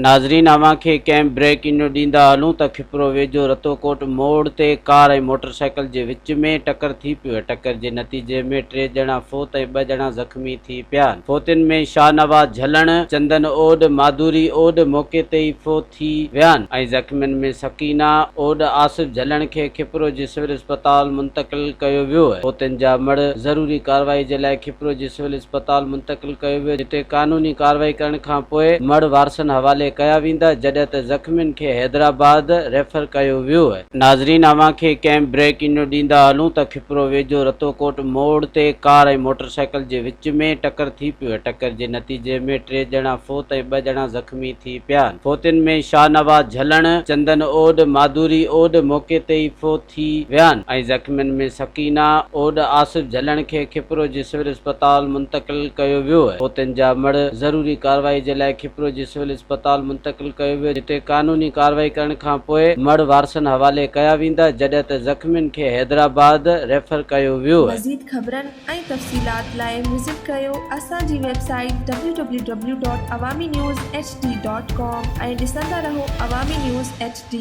नाज़रीन अवां खे कंहिं ब्रेक इन ॾींदा हलूं त खिपरो वेझो रतोकोट मोड़ ते कार ऐं मोटरसाइकिल जे विच में टकर थी पई। टकर जे नतीजे में 3 ॼणा फोत ऐं 2 ॼणा ज़ख़्मी थी पिया। फोतियुनि में शाहनवाज़ झलण, चंदन ओड, माधुरी ओड मौके ते ई फोत थी विया ऐं ज़ख़्मियुनि में सकीना ओड, आसिफ झलण खे खिपरो जे सिविल अस्पताल मुंतक़िल कयो वियो आहे। फोतियुनि जा मड़ ज़रूरी कार्रवाई जे लाइ खिपरो जे सिविल अस्पताल मुंतक़िल कयो वियो, जिते कानूनी कार्रवाई करण खां पोइ मड़ वारसनि हवाले कया वेंदा, जॾहिं त ज़ख़्मियुनि खे हैदराबाद रेफर कयो वियो आहे। नाज़रीन अवां खे कंहिं ब्रेक इन ॾींदा हलूं त खिपरो वेझो रतोकोट मोड़ ते कार ऐं मोटरसाइकिल जे विच में टकर थी पई। टकर जे नतीजे में 3 ॼणा फोत ऐं 2 ॼणा ज़ख़्मी थी पिया। फोतियुनि में शाहनवाज़ झलण, चंदन ओड, माधुरी ओड मौके ते ई फोत थी विया ऐं ज़ख़्मियुनि में सकीना ओड, आसिफ झलण खे खिपरो जे सिविल अस्पताल मुंतक़िल कयो वियो आहे। फोतियुनि जा मड़ ज़रूरी कार्रवाई जे लाइ खिपरो जे सिविल अस्पताल मुंतक़िल कयो वियो, जिते कानूनी कार्रवाई करण खां पोइ मड़ वारसनि हवाले कया वेंदा, जॾहिं त ज़ख़्मियुनि खे हैदराबाद रेफर कयो वियो आहे। मज़ीद ख़बरनि ऐं तफ़सीलात लाइ विज़िट कयो असांजी वेबसाइट www.awamiNewsHD.com ऐं ॾिसंदा रहो अवामी न्यूज़ HD।